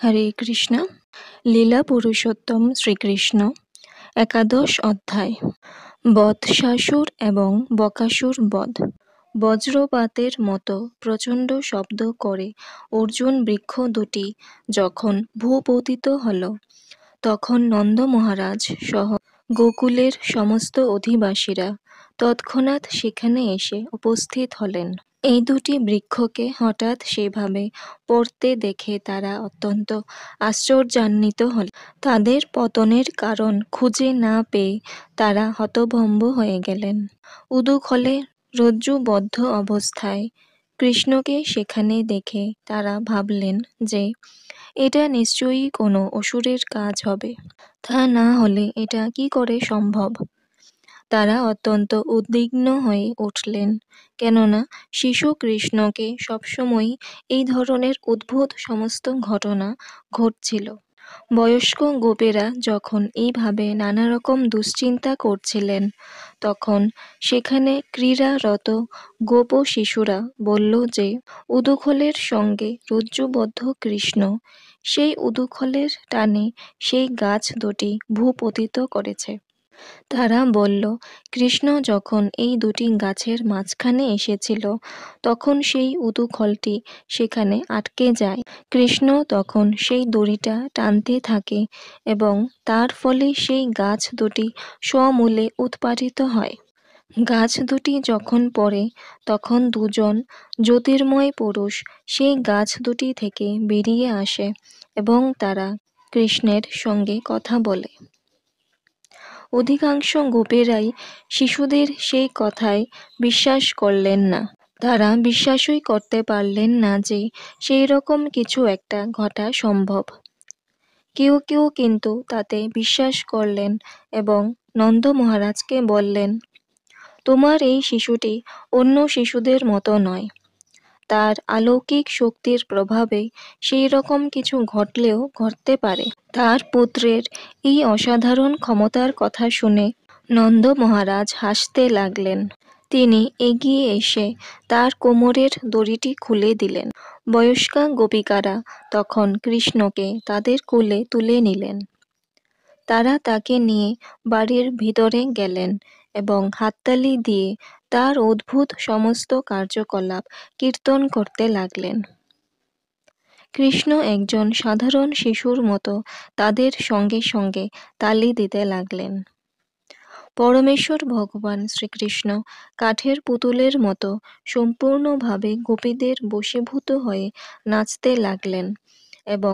হরে কৃষ্ণ। লীলা পুরুষোত্তম শ্রীকৃষ্ণ। একাদশ অধ্যায়। বৎসাসুর এবং বকাসুর বধ। বজ্রপাতের মতো প্রচণ্ড শব্দ করে অর্জুন বৃক্ষ দুটি যখন ভূপতিত হল, তখন নন্দ মহারাজ সহ গোকুলের সমস্ত অধিবাসীরা তৎক্ষণাৎ সেখানে এসে উপস্থিত হলেন। এই দুটি বৃক্ষকে হঠাৎ সেভাবে পড়তে দেখে তারা অত্যন্ত আশ্চর্যান্বিত হল। তাদের পতনের কারণ খুঁজে না পেয়ে তারা হতভম্ব হয়ে গেলেন। উদুখলে রজ্জুবদ্ধ অবস্থায় কৃষ্ণকে সেখানে দেখে তারা ভাবলেন যে এটা নিশ্চয়ই কোনো অসুরের কাজ হবে, তা না হলে এটা কি করে সম্ভব। তারা অত্যন্ত উদ্বিগ্ন হয়ে উঠলেন, কেননা শিশু কৃষ্ণকে সবসময় এই ধরনের অদ্ভুত সমস্ত ঘটনা ঘটছিল। বয়স্ক গোপেরা যখন এইভাবে নানা রকম দুশ্চিন্তা করছিলেন, তখন সেখানে ক্রীড়ারত গোপ শিশুরা বলল যে উদুখলের সঙ্গে রজ্জুবদ্ধ কৃষ্ণ সেই উদুখলের টানে সেই গাছ দুটি ভূপতিত করেছে। তারা বলল, কৃষ্ণ যখন এই দুটি গাছের মাঝখানে এসেছিল তখন সেই উদুখলটি সেখানে আটকে যায়। কৃষ্ণ তখন সেই দড়িটা টানতে থাকে এবং তার ফলে সেই গাছ দুটি সমূলে উৎপাটিত হয়। গাছ দুটি যখন পড়ে তখন দুজন জ্যোতির্ময় পুরুষ সেই গাছ দুটি থেকে বেরিয়ে আসে এবং তারা কৃষ্ণের সঙ্গে কথা বলে। অধিকাংশ গোপেরাই শিশুদের সেই কথায় বিশ্বাস করলেন না। তারা বিশ্বাসই করতে পারলেন না যে সেই রকম কিছু একটা ঘটা সম্ভব। কেউ কেউ কিন্তু তাতে বিশ্বাস করলেন এবং নন্দ মহারাজকে বললেন, তোমার এই শিশুটি অন্য শিশুদের মতো নয়। তার অলৌকিক শক্তির প্রভাবে সেই রকম কিছু ঘটলেও ঘটতে পারে। তার পুত্রের এই অসাধারণ ক্ষমতার কথা শুনে নন্দ মহারাজ হাসতে লাগলেন। তিনি এগিয়ে এসে তার কোমরের দড়িটি খুলে দিলেন। বয়স্কা গোপিকারা তখন কৃষ্ণকে তাদের কোলে তুলে নিলেন। তারা তাকে নিয়ে বাড়ির ভিতরে গেলেন এবং হাততালি দিয়ে তার অদ্ভুত সমস্ত কার্যকলাপ কীর্তন করতে লাগলেন। কৃষ্ণ একজন সাধারণ শিশুর মতো তাদের সঙ্গে সঙ্গে তালি দিতে লাগলেন। পরমেশ্বর ভগবান শ্রীকৃষ্ণ কাঠের পুতুলের মতো সম্পূর্ণভাবে গোপীদের বশীভূত হয়ে নাচতে লাগলেন এবং